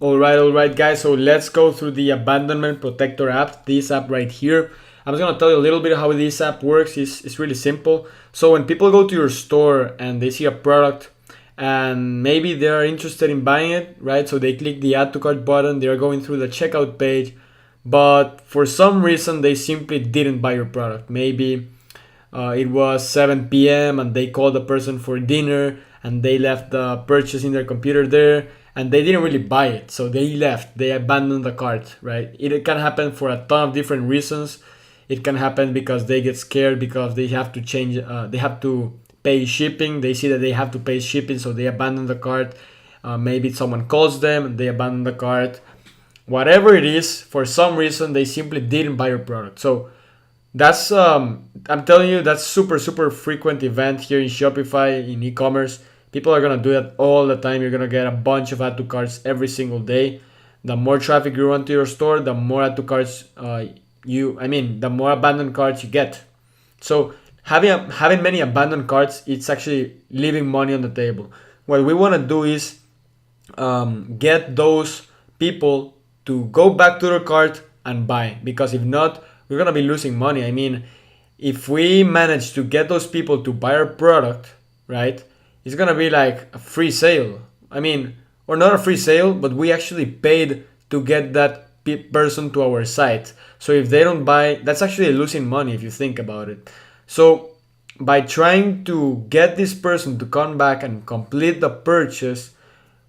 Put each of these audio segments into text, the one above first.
All right, guys. So let's go through the Abandonment Protector app. This app right here. I'm just gonna tell you a little bit how this app works. It's really simple. So when people go to your store and they see a product and maybe they are interested in buying it, right? So they click the add to cart button. They are going through the checkout page, but for some reason they simply didn't buy your product. Maybe it was 7 p.m. and they called the person for dinner and they left the purchase in their computer there and they didn't really buy it. So they left, they abandoned the cart, right? It can happen for a ton of different reasons. It can happen because they get scared because they have to change, they have to pay shipping. They see that they have to pay shipping, so they abandon the cart. Maybe someone calls them and they abandon the cart. Whatever it is, for some reason, they simply didn't buy your product. So that's I'm telling you, that's super frequent event here in Shopify, in e-commerce. People are gonna do that all the time. You're gonna get a bunch of add to carts every single day. The more traffic you run to your store, the more add to carts the more abandoned carts you get. So having many abandoned carts, it's actually leaving money on the table. What we want to do is get those people to go back to their cart and buy, because if not, we're gonna be losing money. I mean, if we manage to get those people to buy our product, right, it's gonna be like a free sale. I mean, or not a free sale, but we actually paid to get that person to our site. So if they don't buy, that's actually losing money if you think about it. So by trying to get this person to come back and complete the purchase,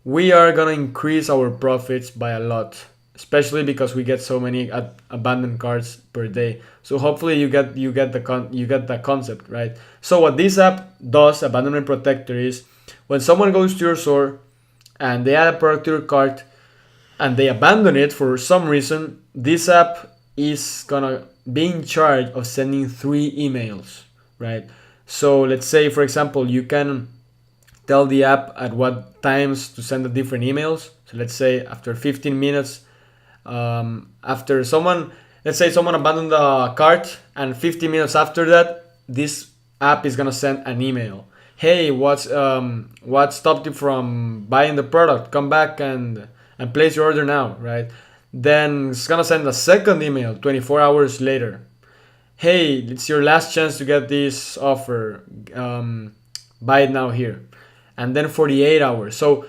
we are gonna increase our profits by a lot, especially because we get so many abandoned carts per day. So hopefully you get the concept, right? So what this app does, Abandonment Protector, is when someone goes to your store and they add a product to your cart and they abandon it for some reason, this app is gonna be in charge of sending 3 emails, right? So let's say, for example, you can tell the app at what times to send the different emails. So let's say after 15 minutes, after someone, let's say someone abandoned the cart, and 15 minutes after that, this app is gonna send an email. Hey, what stopped you from buying the product? Come back and place your order now, right? Then it's gonna send a second email 24 hours later. Hey, it's your last chance to get this offer. Buy it now here. And then 48 hours. So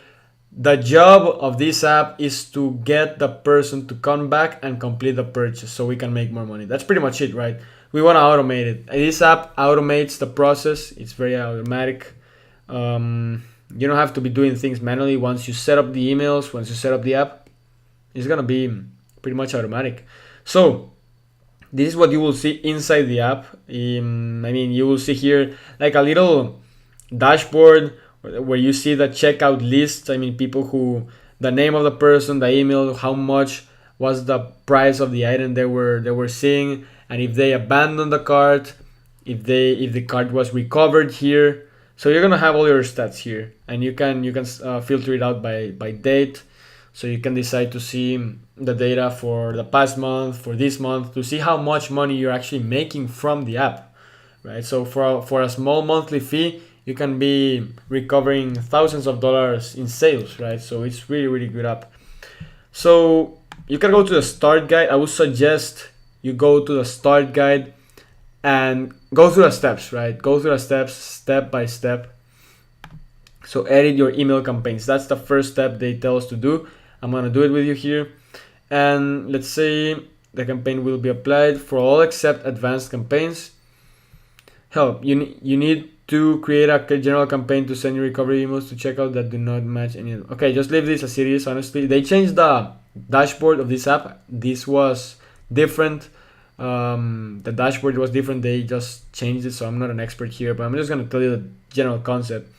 the job of this app is to get the person to come back and complete the purchase so we can make more money. That's pretty much it, right? We want to automate it. This app automates the process. It's very automatic. You don't have to be doing things manually. Once you set up the emails, once you set up the app, it's gonna be pretty much automatic. So this is what you will see inside the app. You will see here like a little dashboard where you see the checkout list. People who, the name of the person, the email, how much was the price of the item they were seeing, and if they abandoned the cart, if the cart was recovered here. So you're gonna have all your stats here, and you can filter it out by date. So you can decide to see the data for the past month, for this month, to see how much money you're actually making from the app, right? So for a small monthly fee, you can be recovering thousands of dollars in sales, right? So it's really good app. So you can go to the start guide. I would suggest you go to the start guide and go through the steps, right? Go through the steps step by step. So edit your email campaigns. That's the first step they tell us to do. I'm gonna do it with you here. And let's say the campaign will be applied for all except advanced campaigns. Help. You need to create a general campaign to send your recovery emails to checkout that do not match any. Okay, just leave this as it is. Honestly, they changed the dashboard of this app. This was different. The dashboard was different. They just changed it, so I'm not an expert here, but I'm just gonna tell you the general concept.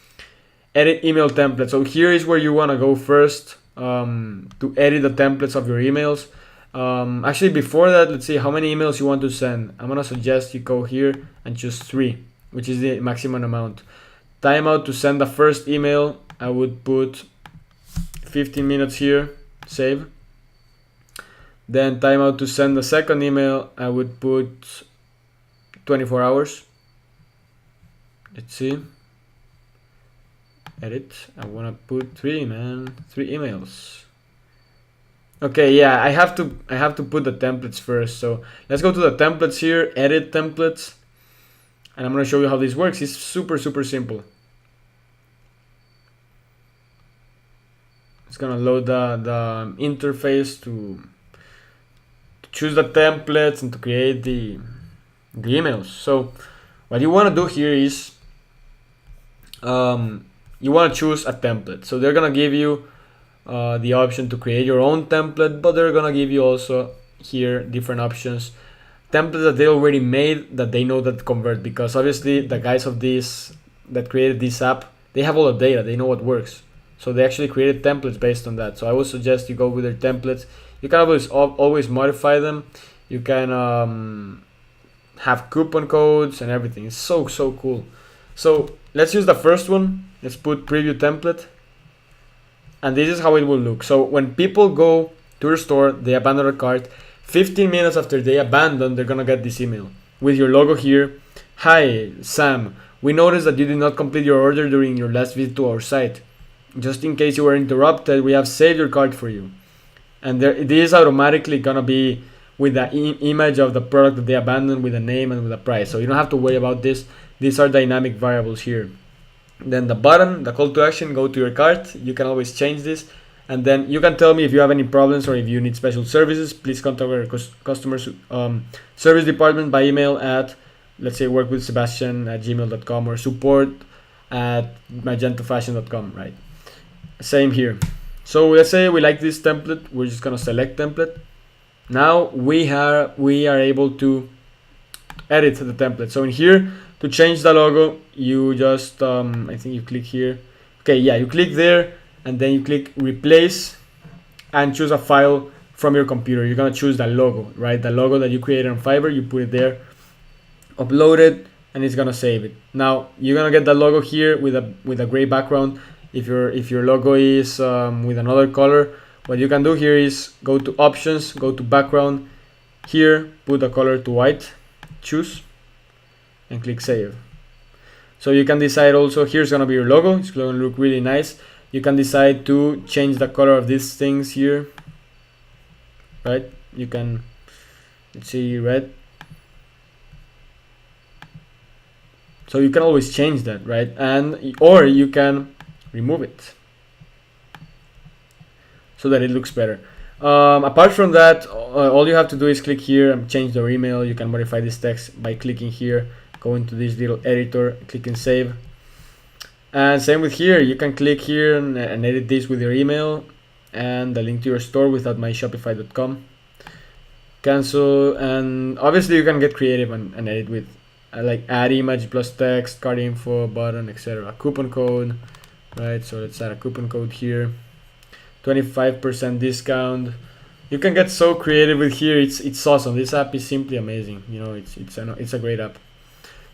Edit email template. So here is where you wanna go first, to edit the templates of your emails. Actually, before that, let's see how many emails you want to send. I'm gonna suggest you go here and choose 3, which is the maximum amount. Timeout to send the first email, I would put 15 minutes here, save. Then timeout to send the second email, I would put 24 hours. Let's see. Edit. I want to put 3 emails. Okay, yeah, I have to put the templates first. So let's go to the templates here, edit templates, and I'm gonna show you how this works. It's super super simple. It's gonna load the interface to choose the templates and to create the emails. So what you want to do here is you want to choose a template. So they're gonna give you the option to create your own template, but they're gonna give you also here different options, templates that they already made that they know that convert, because obviously the guys of this that created this app, they have all the data, they know what works, so they actually created templates based on that. So I would suggest you go with their templates. You can always modify them. You can have coupon codes and everything. It's so cool. So let's use the first one. Let's put preview template, and this is how it will look. So when people go to your store, they abandon their cart. 15 minutes after they abandon, they're gonna get this email with your logo here. Hi, Sam. We noticed that you did not complete your order during your last visit to our site. Just in case you were interrupted, we have saved your cart for you. And this is automatically gonna be with the image of the product that they abandoned, with the name and with the price. So you don't have to worry about this. These are dynamic variables here. Then the button, the call to action, go to your cart. You can always change this. And then you can tell me if you have any problems or if you need special services. Please contact our customer service department by email at, let's say, workwithsebastian@gmail.com or support@magentafashion.com, right? Same here. So let's say we like this template. We're just gonna select template. Now we are able to edit the template. So in here, to change the logo, you just I think you click here. Okay, yeah, you click there, and then you click replace and choose a file from your computer. You're gonna choose the logo, right? The logo that you created on Fiverr, you put it there, upload it, and it's gonna save it. Now you're gonna get the logo here with a gray background. If your logo is with another color, what you can do here is go to options, go to background, here put the color to white, choose, and click save. So you can decide also, here's gonna be your logo. It's gonna look really nice. You can decide to change the color of these things here, right? You can, let's see, red. So you can always change that, right? And or you can remove it so that it looks better. Apart from that, all you have to do is click here and change their email. You can modify this text by clicking here, go into this little editor, click and save. And same with here, you can click here and edit this with your email and the link to your store without myshopify.com. Cancel, and obviously you can get creative and edit with like add image plus text, card info, button, etc. Coupon code, right? So let's add a coupon code here. 25% discount. You can get so creative with here. It's awesome. This app is simply amazing. You know, it's a great app.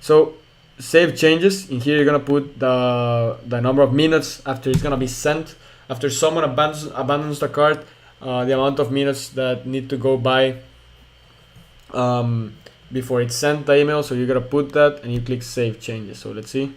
So save changes. In here you're gonna put the number of minutes after it's gonna be sent. After someone abandons the cart, the amount of minutes that need to go by before it's sent the email. So you're gonna put that and you click save changes. So let's see.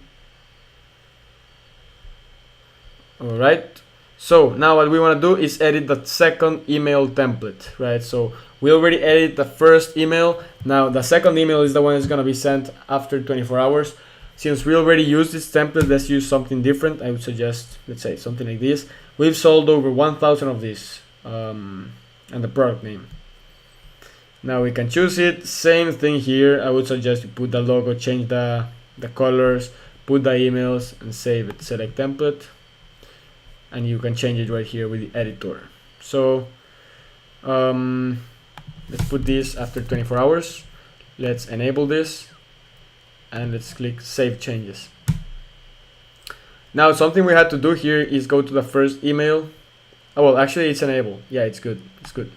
All right. So now what we want to do is edit the second email template, right? So we already edited the first email. Now the second email is the one that's going to be sent after 24 hours. Since we already used this template, let's use something different. I would suggest, let's say, something like this. We've sold over 1,000 of these and the product name. Now we can choose it. Same thing here. I would suggest you put the logo, change the colors, put the emails, and save it. Select template. And you can change it right here with the editor. So let's put this after 24 hours. Let's enable this and let's click save changes. Now something we had to do here is go to the first email. Oh, well, actually it's enabled. Yeah, it's good. It's good.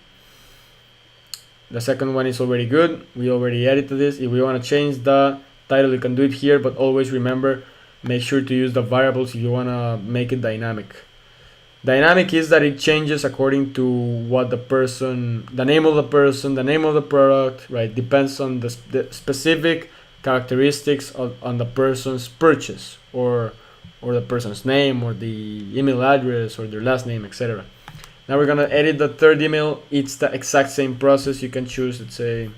The second one is already good. We already edited this. If we want to change the title, you can do it here, but always remember, make sure to use the variables if you want to make it dynamic. Dynamic is that it changes according to what the person, the name of the person, the name of the product, right? Depends on the specific characteristics on the person's purchase, or the person's name, or the email address, or their last name, etc. Now we're gonna edit the third email. It's the exact same process. You can choose, let's say,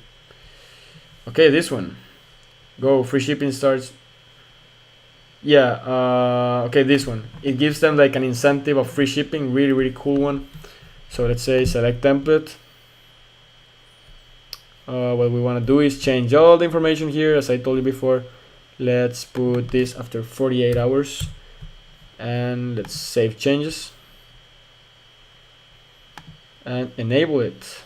okay, this one. Go, free shipping starts. Yeah, okay, this one. It gives them like an incentive of free shipping. Really, really cool one. So let's say select template. What we want to do is change all the information here, as I told you before. Let's put this after 48 hours. And let's save changes. And enable it.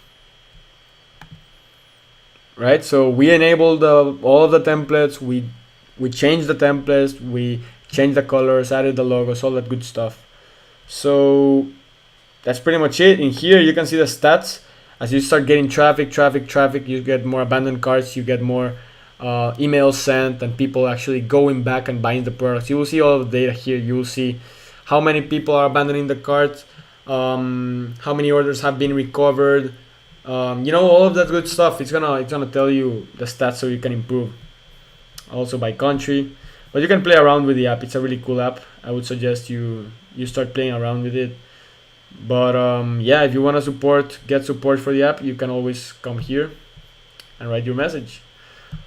Right, so we enabled all of the templates. We changed the templates. We changed the colors, added the logos, all that good stuff. So that's pretty much it. In here, you can see the stats. As you start getting traffic, you get more abandoned carts, you get more emails sent, and people actually going back and buying the products. You will see all of the data here. You will see how many people are abandoning the cart, how many orders have been recovered. All of that good stuff. It's gonna tell you the stats so you can improve. Also by country, but you can play around with the app. It's a really cool app. I would suggest you start playing around with it. But yeah, if you want to get support for the app, you can always come here and write your message.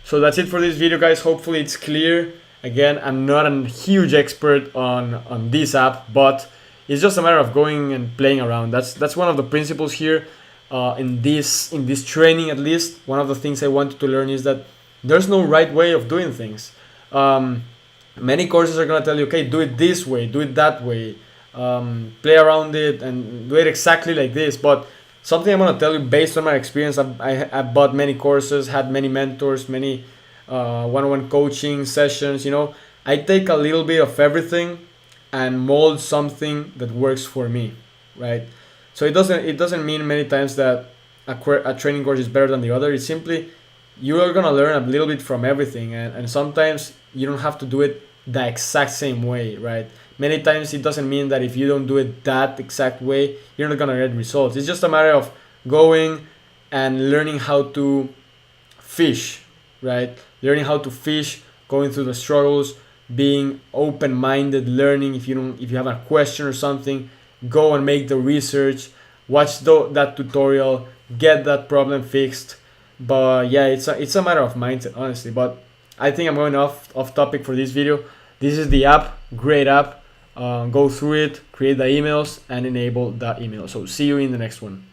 So that's it for this video, guys. Hopefully it's clear. Again, I'm not a huge expert on this app, but it's just a matter of going and playing around. That's one of the principles here. In this training, at least, one of the things I wanted to learn is that there's no right way of doing things. Many courses are gonna tell you, okay, do it this way, do it that way, play around it, and do it exactly like this. But something I'm gonna tell you based on my experience, I've bought many courses, had many mentors, many one-on-one coaching sessions. I take a little bit of everything and mold something that works for me, right? So it doesn't mean many times that a training course is better than the other. It's simply you are gonna learn a little bit from everything, and sometimes you don't have to do it the exact same way, right? Many times it doesn't mean that if you don't do it that exact way, you're not gonna get results. It's just a matter of going and learning how to fish, right? Learning how to fish, going through the struggles, being open-minded, learning. If you have a question or something, go and make the research, watch that tutorial, get that problem fixed. But yeah, it's a matter of mindset, honestly. But I think I'm going off topic for this video. This is the app, great app. Go through it, create the emails, and enable that email. So see you in the next one.